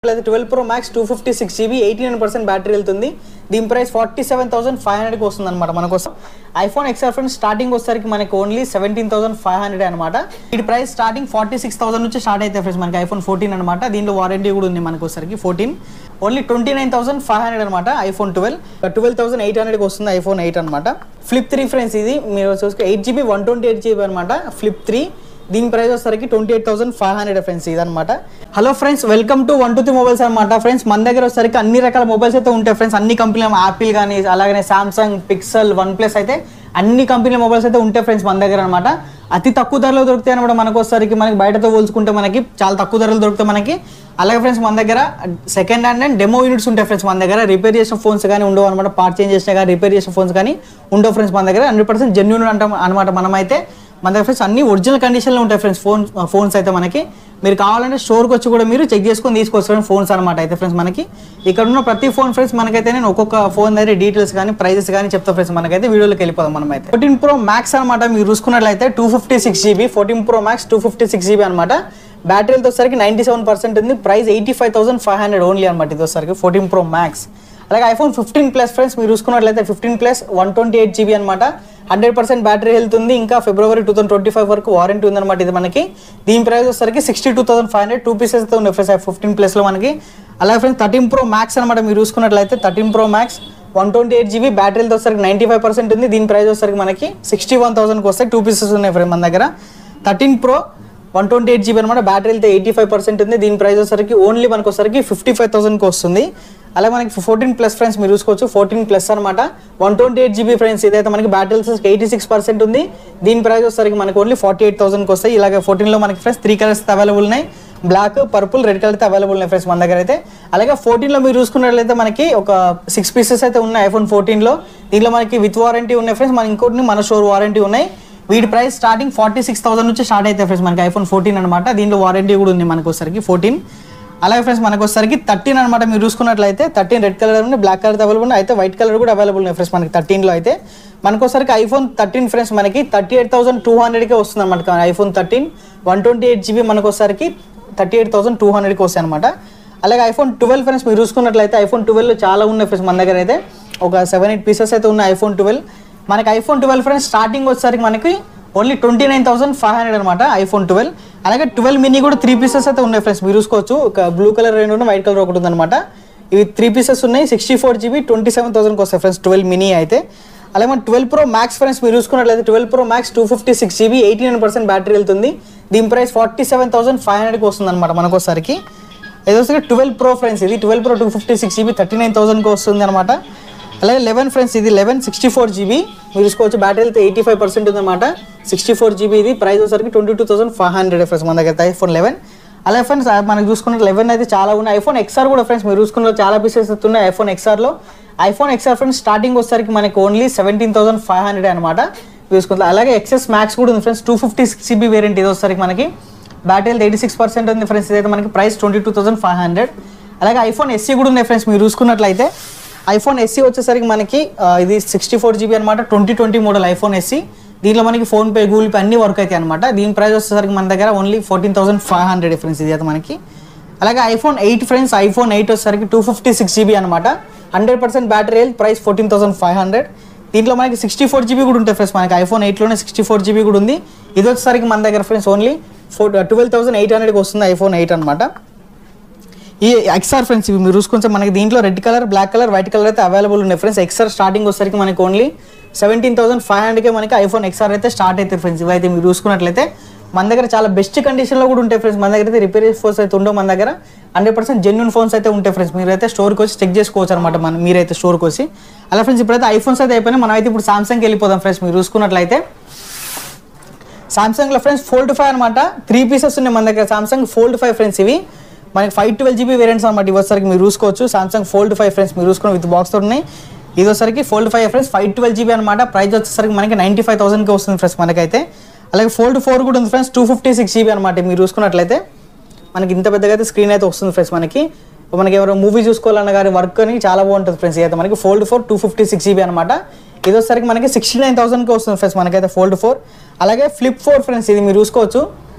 12 Pro Max 256GB 89% battery వెళ్తుంది. దీని price 47,500 కి వస్తుంది అనమాట. మనకోసం ఐఫోన్ XR ఫ్రెండ్స్ స్టార్టింగ్ వచ్చేసరికి మనకి ఓన్లీ 17,500 అనమాట. ఇది ప్రైస్ స్టార్టింగ్ 46,000 నుంచి స్టార్ట్ అయితే ఫ్రెండ్స్ మనకి ఐఫోన్ 14 అనమాట. దీంట్లో వారంటీ కూడా ఉంది మనకు వచ్చేసరికి 14 ఓన్లీ 29,500 అనమాట. ఐఫోన్ 12,800 కి వస్తుంది ఐఫోన్ 8 అనమాట. ఫ్లిప్ 3 ఫ్రెండ్స్ ఇది మీరు చూసుకు 8GB 128GB అనమాట. ఫ్లిప్ 3 దీని ప్రైస్ వచ్చేసరికి 28,500 ఫ్రెండ్స్ ఇదనమాట. Hello friends, welcome to 123 mobiles అనమాట. ఫ్రెండ్స్ మన దగ్గర వచ్చేసరికి అన్ని రకాల మొబైల్స్ అయితే ఉంటాయి ఫ్రెండ్స్. అన్ని కంపెనీల యాపిల్ కానీ అలాగే సామ్సంగ్, పిక్సెల్, OnePlus అయితే అన్ని కంపెనీల మొబైల్స్ అయితే ఉంటాయి ఫ్రెండ్స్ మన దగ్గర అనమాట. అతి తక్కువ ధరలో దొరుకుతాయి అనమాట. మనకు వచ్చేసరికి మనకి బయటతో పోల్చుకుంటే మనకి చాలా తక్కువ ధరలు దొరుకుతాయి మనకి. అలాగే ఫ్రెండ్స్ మన దగ్గర second hand and demo units ఉంటాయి ఫ్రెండ్స్ మన దగ్గర. రిపేర్ చేసిన ఫోన్స్ కానీ ఉండవు అనమాట. పార్ట్ చేంజ్ చేసినా కానీ రిపేర్ చేసిన ఫోన్స్ కానీ ఉండవు ఫ్రెండ్స్ మన దగ్గర. 100% జెన్యూన్ అంటాం అనమాట. మనమైతే మన దగ్గర ఫ్రెండ్స్ అన్ని ఒరిజినల్ కండిషన్లో ఉంటాయి ఫ్రెండ్స్ ఫోన్స్ అయితే మనకి. మీరు కావాలంటే స్టోర్కి వచ్చి కూడా మీరు చెక్ చేసుకొని తీసుకోవచ్చు ఫోన్స్ అనమాట. అయితే ఫ్రెండ్స్ మనకి ఇక్కడ ఉన్న ప్రతి ఫోన్ ఫ్రెండ్స్ మనకైతే నేను ఒక్కొక్క ఫోన్ దగ్గర డీటెయిల్స్ కానీ ప్రైజెస్ కానీ చెప్తా ఫ్రెండ్స్. మనకైతే వీడియోలోకి వెళ్ళిపోదాం మనం అయితే. 14 Pro Max అనమాట. మీరు చూసుకున్నట్లయితే 256GB 14 Pro Max 256GB అనమాట. బ్యాటరీలతో వచ్చరికి 97% ఉంది. ప్రైస్ 85,500 ఓన్లీ అనమాట. ఇది వచ్చరికి 14 Pro Max. అలాగే ఐఫోన్ 15 Plus ఫ్రెండ్స్ మీరు చూసుకున్నట్లయితే 15 Plus 128GB అనమాట. 100% బ్యాటరీ హెల్త్ ఉంది. ఇంకా ఫిబ్రవరి 2025 వరకు వారంటీ ఉందన్నమాట ఇది మనకి. దీని ప్రైస్ వచ్చరికి 62,500 2 పీసెస్ అయితే ఉన్నాయి ఫ్రెండ్స్ 15 Plus లో మనకి. అలాగే ఫ్రెండ్స్ 13 Pro Max అనమాట. మీరు చూసుకున్నట్లయితే 13 Pro Max 128GB బ్యాటరీలతో వచ్చరికి 95% ఉంది. దీని ప్రైస్ వచ్చరికి మనకి 61,000కి వస్తాయి. 2 పీసెస్ ఉన్నాయి ఫ్రెండ్స్ మన దగ్గర. 13 Pro 128GB అనమాట. బ్యాటరీలతో 85% ఉంది. దీని ప్రైస్ వచ్చరికి ఓన్లీ మనకు వచ్చరికి 55,000కి వస్తుంది. అలాగే మనకి 14 Plus ఫ్రెండ్స్ మీరు చూసుకోవచ్చు. 14 Plus అనమాట. 128GB ఫ్రెండ్స్ ఇదైతే మనకి బ్యాటరీస్ 86% ఉంది. దీని ప్రైస్ వచ్చరికి మనకి ఓన్లీ 48,000కి వస్తాయి. ఇలాగే 14లో మనకి ఫ్రెండ్స్ 3 కలర్స్ అవైలబుల్ ఉన్నాయి. బ్లాక్, పర్పుల్, రెడ్ కలర్ అయితే అవైలబుల్ ఉన్నాయి ఫ్రెండ్స్ మన దగ్గర అయితే. అలాగే 14లో మీరు చూసుకున్నట్లయితే మనకి ఒక 6 పీసెస్ అయితే ఉన్నాయి ఐఫోన్ 14లో. దీంట్లో మనకి విత్ వారంటీ ఉన్నాయి ఫ్రెండ్స్. మన ఇంకోటి మన స్టోర్ వారంటీ ఉన్నాయి. వీటి ప్రైస్ స్టార్టింగ్ 46,000 నుంచి స్టార్ట్ అవుతాయి ఫ్రెండ్స్ మనకి ఐఫోన్ 14 అనమాట. దీంట్లో వారంటీ కూడా ఉంది మనకు వచ్చరికి 14. అలాగే ఫ్రెండ్స్ మనకు వచ్చరికి 13 అనమాట. మీరు చూసుకున్నట్లయితే 13 రెడ్ కలర్ ఉంది, బ్లాక్ కలర్ అవైలబుల్ ఉన్నాయి. అయితే వైట్ కలర్ కూడా అవైలబుల్ ఉన్నాయి ఫ్రెండ్స్ మనకి 13లో అయితే. మనకు వచ్చరికి ఐఫోన్ 13 ఫ్రెండ్స్ మనకి 38,200కే వస్తుంది అనమాట. ఐఫోన్ 13 128GB మనకు వచ్చరికి 38,200కి వస్తాయి అనమాట. అలాగే ఐఫోన్ 12 ఫ్రెండ్స్ మీరు చూసుకున్నట్లయితే ఐఫోన్ 12లో చాలా ఉన్నాయి ఫ్రెండ్స్ మన దగ్గర అయితే. ఒక 7-8 పీసెస్ అయితే ఉన్నాయి ఐఫోన్ 12. మనకి ఐఫోన్ 12 ఫ్రెండ్స్ స్టార్టింగ్ వచ్చేసరికి మనకి ఓన్లీ 29,500 అనమాట ఐఫోన్ 12. అలాగే 12 మినీ కూడా 3 పీసెస్ అయితే ఉన్నాయి ఫ్రెండ్స్ మీరు చూసుకోవచ్చు. ఒక బ్లూ కలర్ రెండు ఉన్నాయి, వైట్ కలర్ ఒకటి ఉందన్నమాట. ఇవి 3 పీసెస్ ఉన్నాయి. 64GB 27,000కి వస్తాయి ఫ్రెండ్స్ 12 మినీ అయితే. అలాగే మన 12 Pro Max ఫ్రెండ్స్ మీరు చూసుకున్నట్లయితే 12 Pro Max 256GB 89% బ్యాటరీ వెళ్తుంది. దీని ప్రైస్ 47,500కి వస్తుంది అనమాట మనకు వచ్చరికి. ఇది వచ్చి 12 Pro ఫ్రెండ్స్. ఇది 12 Pro 256GB 39,000కి వస్తుంది అనమాట. అలాగే 11 ఫ్రెండ్స్ ఇది 11 64GB మీరు చూసుకోవచ్చు. బ్యాటరీతో 85% ఉందన్నమాట. 64GB ఇది ప్రైస్ వచ్చరికి 22,500 ఫ్రెండ్స్ మన దగ్గర ఐఫోన్ 11. అలాగే ఫ్రెండ్స్ మనకు చూసుకున్న 11 అయితే చాలా ఉన్నాయి. ఐఫోన్ XR కూడా ఫ్రెండ్స్ మీరు చూసుకున్న చాలా పీసెస్ ఉన్నాయి ఐఫోన్ XRలో. ఐఫోన్ XR ఫ్రెండ్స్ స్టార్టింగ్ వచ్చరికి మనకి ఓన్లీ 17,500 అనమాట చూసుకుంటాం. అలాగే XS Max కూడా ఉంది ఫ్రెండ్స్ 256GB వేరియంట్. ఇది వచ్చరికి మనకి బ్యాటరీతో 86% ఉంది ఫ్రెండ్స్. ఇదైతే మనకి ప్రైస్ 22,500. అలాగే ఐఫోన్ SE కూడా ఉన్నాయి ఫ్రెండ్స్ మీరు చూసుకున్నట్లయితే. ఐఫోన్ SE వచ్చేసరికి మనకి ఇది 64GB అనమాట. 2020 మోడల్ ఐఫోన్ SE. దీంట్లో మనకి ఫోన్పే, గూగుల్ పే అన్ని వర్క్ అవుతాయి అనమాట. దీని ప్రైస్ వచ్చేసరికి మన దగ్గర ఓన్లీ 14,500 ఫ్రెండ్స్ ఇది అయితే మనకి. అలాగే ఐఫోన్ 8 ఫ్రెండ్స్. ఐఫోన్ 8 వచ్చేసరికి 256GB అనమాట. 100% బ్యాటరీ హెల్త్. ప్రైస్ 14,500. దీంట్లో మనకి 64GB కూడా ఉంటాయి ఫ్రెండ్స్ మనకి. ఐఫోన్ 8లోనే 64GB కూడా ఉంది. ఇది వచ్చేసరికి మన దగ్గర ఫ్రెండ్స్ ఓన్లీ 12,800కి వస్తుంది ఐఫోన్ 8 అనమాట. ఈ XR ఫ్రెండ్స్ ఇవి మీరు చూసుకుంటే మనకి దీంట్లో red colour, black colour, white colour అయితే అవైలబుల్ ఉన్నాయి ఫ్రెండ్స్. XR స్టార్టింగ్ వచ్చేసరికి మనకి ఓన్లీ 17,500కే మనకి ఐఫోన్ XR అయితే స్టార్ట్ అవుతాయి ఫ్రెండ్స్. ఇవైతే మీరు చూసుకున్నట్లయితే మన దగ్గర చాలా బెస్ట్ కండిషన్లో కూడా ఉంటాయి ఫ్రెండ్స్. మన దగ్గర అయితే రిపేర్ ఫోన్స్ అయితే ఉండవు మన దగ్గర. 100% జెన్యూన్ ఫోన్స్ అయితే ఉంటాయి ఫ్రెండ్స్. మీరైతే స్టోర్కి వచ్చి చెక్ చేసుకోవచ్చు అనమాట మీరైతే స్టోర్కి వచ్చి. అలా ఫ్రెండ్స్ ఇప్పుడైతే ఐఫోన్స్ అయితే అయిపోయినాయి. మనం అయితే ఇప్పుడు సామ్సంగ్కి వెళ్ళిపోదాం ఫ్రెండ్స్. మీరు చూసుకున్నట్లయితే సామ్సంగ్లో ఫ్రెండ్స్ Fold 5 అనమాట. 3 పీసెస్ ఉన్నాయి మన దగ్గర సామ్సంగ్ Fold 5 ఫ్రెండ్స్. ఇవి మనకి 512GB వేరియంట్స్ అనమాట. ఇవసరికి మీరు చూసుకోవచ్చు సామ్సంగ్ Fold 5 ఫ్రెండ్స్ మీరు చూసుకుని విత్ బాక్స్తో ఉన్నాయి. ఇది వచ్చరికి Fold 5 ఫ్రెండ్స్ 512GB అనమాట. ప్రైస్ వచ్చేసరికి మనకి 95,000కి వస్తుంది ఫ్రెండ్స్ మనకైతే. అలాగే Fold 4 కూడా ఉంది ఫ్రెండ్స్ 256GB అనమాట. మీరు చూసుకున్నట్లయితే మనకి ఇంత పెద్దగా అయితే స్క్రీన్ అయితే వస్తుంది ఫ్రెండ్స్ మనకి. మనకి ఎవరో మూవీ చూసుకోవాలన్నా కానీ వర్క్ అని చాలా బాగుంటుంది ఫ్రెండ్స్. అయితే మనకి Fold 4 256GB అనమాట. ఇది వచ్చరికి మనకి 69,000కి వస్తుంది ఫ్రెండ్స్ మనకైతే Fold 4. అలాగే Flip 4 ఫ్రెండ్స్ ఇది మీరు చూసుకోవచ్చు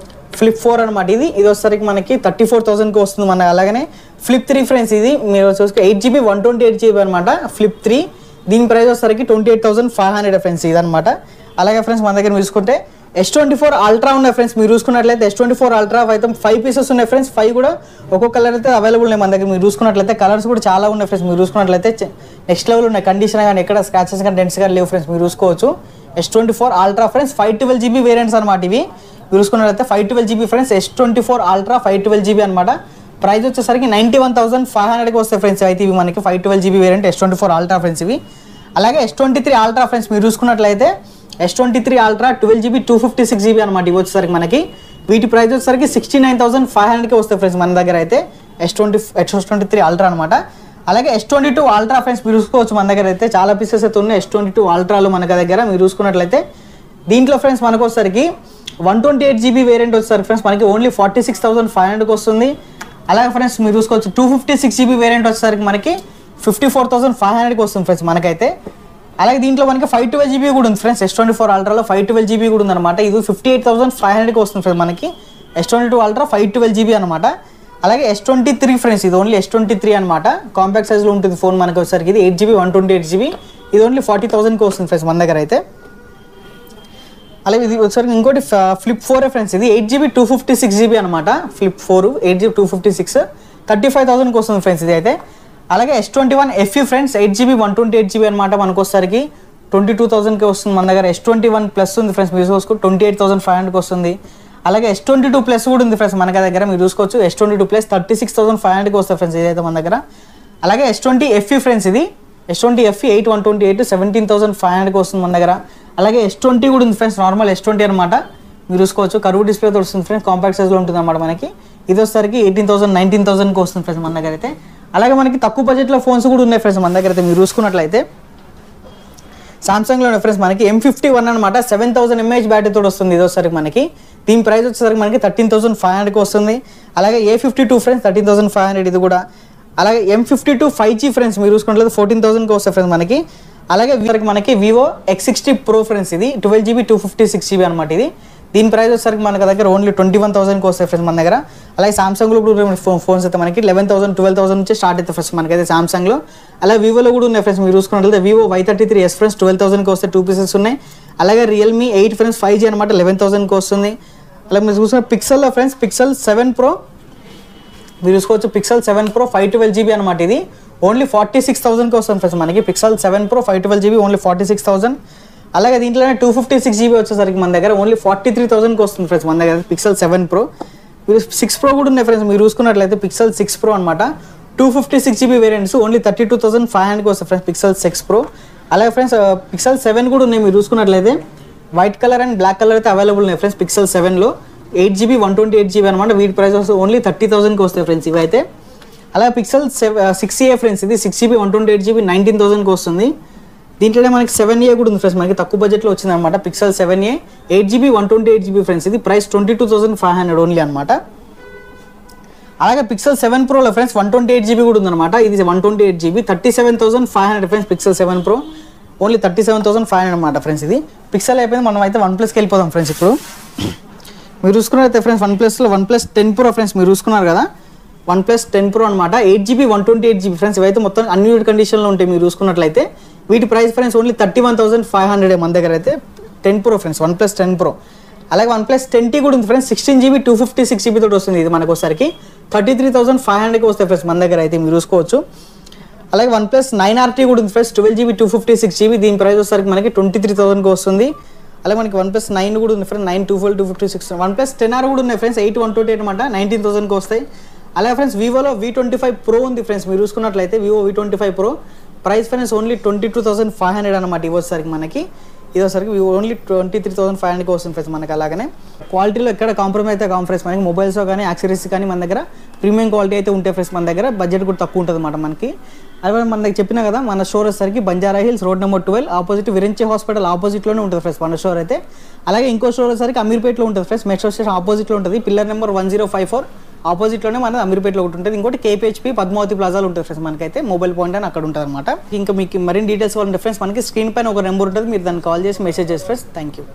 ఫ్లిప్ 4 అనమాట. ఇది వచ్చేసరికి మనకి 34,000కి వస్తుంది మన. అలాగనే ఫ్లిప్ 3 ఫ్రెండ్స్, ఇది మీరు చూసుకు 8GB 128GB అనమాట. ఫ్లిప్ 3 దీని ప్రైస్ వచ్చేసరికి 28,500 ఫ్రెండ్స్ ఇదనమాట. అలాగే ఫ్రెండ్స్ మన దగ్గర చూసుకుంటే S24 అల్ట్రా ఉన్నాయి ఫ్రెండ్స్. మీరు చూసుకున్నట్లయితే S24 అల్ట్రా అయితే 5 పీసెస్ ఉన్నాయి ఫ్రెండ్స్. 5 కూడా ఒక్కొక్క కలర్ అయితే అవైలబుల్ ఉన్నాయి మన దగ్గర. మీరు చూసుకున్నట్లయితే కలర్స్ కూడా చాలా ఉన్నాయి ఫ్రెండ్స్. మీరు చూసుకున్నట్లయితే నెక్స్ట్ లెవెల్ ఉన్నాయి. కండిషన్ కానీ ఎక్కడ స్క్రాచెస్ కానీ డెంట్స్ కానీ లేవు ఫ్రెండ్స్. మీరు చూసుకోవచ్చు S24 ultra friends 512GB variants అనమాట ఇవి. మీరు చూసుకున్నట్లయితే 512GB friends S24 ultra 512GB అనమాట. ప్రైస్ వచ్చేసరికి 91,500కి వస్తాయి ఫ్రెండ్స్. అయితే ఇవి మనకి 512GB variant S24 ultra friends ఇవి. అలాగే S23 అల్ట్రా ఫ్రెండ్స్ మీరు చూసుకున్నట్లయితే S23 అల్ట్రా 12GB 256GB అనమాట. ఇవి వచ్చేసరికి మనకి వీటి ప్రైస్ వచ్చేసరికి 69,500కి వస్తాయి ఫ్రెండ్స్ మన దగ్గర అయితే S23 అల్ట్రా అనమాట. అలాగే S22 అల్ట్రా ఫ్రెండ్స్ మీరు చూసుకోవచ్చు మన దగ్గర అయితే చాలా పీసెస్ అయితే ఉన్నాయి. S22 అల్ట్రాలు మన దగ్గర మీరు చూసుకున్నట్లయితే దీంట్లో ఫ్రెండ్స్ మనకు వచ్చేసరికి 128GB వేరియంట్ వచ్చేసరికి ఫ్రెండ్స్ మనకి ఓన్లీ 46,500కి వస్తుంది. అలాగే ఫ్రెండ్స్ మీరు చూసుకోవచ్చు 256GB వేరియంట్ వచ్చేసరికి మనకి 54,500కి వస్తుంది ఫ్రెండ్స్ మనకైతే. అలాగే దీంట్లో మనకి 512GB కూడా ఉంది ఫ్రెండ్స్. S24 అల్ట్రాలో 512GB కూడా ఉందన్నమాట. ఇది 58,500కి వస్తుంది ఫ్రెండ్స్ మనకి. S22 అల్ట్రా 512GB అనమాట. అలాగే S23 ఫ్రెండ్స్ ఇది ఓన్లీ S23 అనమాట. కాంపాక్ట్ సైజ్లో ఉంటుంది ఫోన్ మనకి వచ్చేసరికి. ఇది 8GB 128GB ఇది ఓన్లీ 40,000కి వస్తుంది ఫ్రెండ్స్ మన దగ్గర అయితే. అలాగే ఇది వచ్చేసరికి ఇంకోటి ఫ్లిప్ 4 ఫ్రెండ్స్. ఇది 8GB 256GB అనమాట. ఫ్లిప్ 4 8GB 256 35,000కి వస్తుంది ఫ్రెండ్స్ ఇది అయితే. అలాగే S21 FE friends 8GB 128GB అనమాట. మనకు వచ్చేసరికి 22,000కి వస్తుంది మన దగ్గర. S21 ప్లస్ ఉంది ఫ్రెండ్స్ మీరు చూసుకోవచ్చు 28,500కి వస్తుంది. అలాగే S22 ప్లస్ కూడా ఉంది ఫ్రెండ్స్ మన దగ్గర. మీరు చూసుకోవచ్చు S22 ప్లస్ 36,500కి వస్తుంది ఫ్రెండ్స్ ఇదైతే మన దగ్గర. అలాగే S20 FE ఫ్రెండ్స్ ఇది S20 FE 8/128 17,500కి వస్తుంది మన దగ్గర. అలాగే S20 కూడా ఉంది ఫ్రెండ్స్ నార్మల్ S20 అనమాట. మీరు చూసుకోవచ్చు కర్వ్ డిస్ప్లేతో వస్తుంది ఫ్రెండ్స్. కాంపాక్ట్ సైజ్లో ఉంటుంది అనమాట మనకి. ఇది వచ్చేసరికి 18,000 19,000కి వస్తుంది ఫ్రెండ్స్ మన దగ్గర అయితే. అలాగే మనకి తక్కువ బడ్జెట్లో ఫోన్స్ కూడా ఉన్నాయి ఫ్రెండ్స్ మన దగ్గర అయితే. మీరు చూసుకున్నట్లయితే సామ్సంగ్లో ఉన్న ఫ్రెండ్స్ మనకి M51 అనమాట. 7000 mAh బ్యాటరీతో వస్తుంది ఇది వచ్చేసరికి మనకి. దీని ప్రైస్ వచ్చేసరికి మనకి 13,500కి వస్తుంది. అలాగే A52 ఫ్రెండ్స్ 13,500 ఇది కూడా. అలాగే M52 5G ఫ్రెండ్స్ మీరు చూసుకున్నట్లయితే 14,000కి వస్తాయి ఫ్రెండ్స్ మనకి. అలాగే మనకి Vivo X60 Pro ఫ్రెండ్స్ ఇది 12GB 256GB అనమాట ఇది. దీని ప్రైస్ వచ్చేసరికి మన దగ్గర ఓన్లీ 21,000కి వస్తాయి ఫ్రెండ్స్ మన దగ్గర. అలాగే సామ్సంగ్లో కూడా ఫోన్స్ అయితే మనకి 11,000 12,000 నుంచి స్టార్ట్ అవుతాయి ఫ్రెండ్స్ మనకైతే సామ్సంగ్లో. అలాగే వివోలో కూడా ఉన్నాయి ఫ్రెండ్స్ మీరు చూసుకున్నట్లయితే Vivo Y33s ఫ్రెండ్స్ 12,000కి వస్తాయి 2 పీసెస్ ఉన్నాయి. అలాగే Realme 8 ఫ్రెండ్స్ 5G అనమాట 11,000కి వస్తుంది. అలాగే మీరు చూసుకున్న పిక్సెల్లో ఫ్రెండ్స్ Pixel 7 Pro మీరు చూసుకోవచ్చు. Pixel 7 Pro 512GB అనమాట ఇది ఓన్లీ 46,000కి వస్తుంది ఫ్రెండ్స్ మనకి. Pixel 7 Pro 512GB only 46,000. అలాగే దీంట్లోనే 256GB వచ్చేసరికి మన దగ్గర ఓన్లీ 43,000కి వస్తుంది ఫ్రెండ్స్ మన దగ్గర Pixel 7 Pro. 6 Pro కూడా ఉన్నాయి ఫ్రెండ్స్ మీరు చూసుకున్నట్లయితే Pixel 6 Pro అనమాట. 256GB వేరియంట్స్ ఓన్లీ 32,500కి వస్తాయి ఫ్రెండ్స్ Pixel 6 Pro. అలాగే ఫ్రెండ్స్ Pixel 7 కూడా ఉన్నాయి మీరు చూసుకున్నట్లయితే. White colour and black colour అయితే అవైలబుల్ ఉన్నాయి ఫ్రెండ్స్ Pixel 7లో. 8GB 128GB అనమాట. వీటి ప్రైస్ ఓన్లీ 30,000కి వస్తాయి ఫ్రెండ్స్ ఇవి అయితే. అలాగే Pixel 6a ఫ్రెండ్స్ ఇది 6GB 128GB 19,000కి వస్తుంది. దీంట్లోనే మనకి 7a కూడా ఉంది ఫ్రెండ్స్ మనకి తక్కువ బడ్జెట్లో వచ్చింది అనమాట. Pixel 7a 8GB 128GB friends ఇది ప్రైస్ 22,500 ఓన్లీ అనమాట. అలాగే Pixel 7 Proలో ఫ్రెండ్స్ 128GB కూడా ఉందన్నమాట. ఇది 128GB 37,500 friends Pixel 7 Pro only 37,500 అనమాట ఫ్రెండ్స్ ఇది. పిక్సెల్ అయిపోయింది. మనం అయితే OnePlusకి వెళ్ళిపోదాం ఫ్రెండ్స్. ఇప్పుడు మీరు చూసుకున్నట్లయితే ఫ్రెండ్స్ OnePlus 10 Pro ఫ్రెండ్స్ మీరు చూసుకున్నారు కదా. OnePlus 10 Pro అనమాట. 8GB 128GB ఫ్రెండ్స్ ఇవైతే మొత్తం అన్ని కండిషన్లో ఉంటాయి మీరు చూసుకున్నట్లయితే. వీటి ప్రైస్ ఫ్రెండ్స్ ఓన్లీ 31,500 మన దగ్గర అయితే 10 Pro ఫ్రెండ్స్ OnePlus 10 Pro. అలాగే OnePlus 10T కూడా ఉంది ఫ్రెండ్స్ 16GB 256GB తోటి వస్తుంది. ఇది మనకు ఒకసారికి 33,500కి వస్తాయి ఫ్రెండ్స్ మన దగ్గర అయితే మీరు చూసుకోవచ్చు. అలాగే OnePlus 9RT కూడా ఉంది ఫ్రెండ్స్ 12GB 256GB దీని ప్రైస్ వచ్చేసరికి మనకి 23,000కి వస్తుంది. అలాగే మనకి OnePlus 9 కూడా ఉంది ఫ్రెండ్స్ 9 256. OnePlus 10R కూడా ఉన్నాయి ఫ్రెండ్స్ 8/128 అనమాట 19,000కి వస్తాయి. అలాగే ఫ్రెండ్స్ వివోలో V25 Pro ఉంది ఫ్రెండ్స్ మీరు చూసుకున్నట్లయితే Vivo V25 Pro price friends only 22,500 అనమాట. ఇవ్వసరికి మనకి ఇదోసరికి ఓన్లీ 23,500కి వస్తుంది ఫ్రెండ్స్ మనకి. అలాగనే క్వాలిటీలో ఎక్కడ కాంప్రమైజ్ అయితే ఫ్రెండ్స్ మనకి మొబైల్స్ కానీ యాక్సెసరీస్ కానీ మన దగ్గర ప్రీమియం క్వాలిటీ అయితే ఉంటాయి ఫ్రెండ్స్ మన దగ్గర. బడ్జెట్ కూడా తక్కువ ఉంటుంది అనమాట మనకి. అదే మన దగ్గర చెప్పినా కదా మన స్టోర్ వచ్చేసరికి Banjara Hills road number 12 opposite Viranchi hospital ఆపోజిట్లోనే ఉంటుంది ఫ్రెండ్స్ మన స్టోర్ అయితే. అలాగే ఇంకో స్టోర్ వచ్చేసరికి అమీర్పేటలో ఉంటుంది ఫ్రెండ్స్ మెట్రో స్టేషన్ ఆపోజిట్లో ఉంటుంది. పిల్లర్ నెంబర్ 1054 ఆపోజిట్లోనే మన అమీర్పేటలో ఒకటి ఉంటుంది. ఇంకోటి KPHP పద్మావతి ప్లాజాలో ఉంటుంది ఫ్రెండ్స్ మనకైతే. మొబైల్ పాయింట్ అని అక్కడ ఉంటుంది అనమాట. ఇంకా మీకు మరిన్ని డీటెయిల్స్ కావాలంటే ఫ్రెండ్స్ మనకి స్క్రీన్ పైన ఒక నెంబర్ ఉంటుంది. మీరు దాన్ని కాల్ చేసి మెసేజ్ చేసి ఫ్రెండ్స్. Thank you.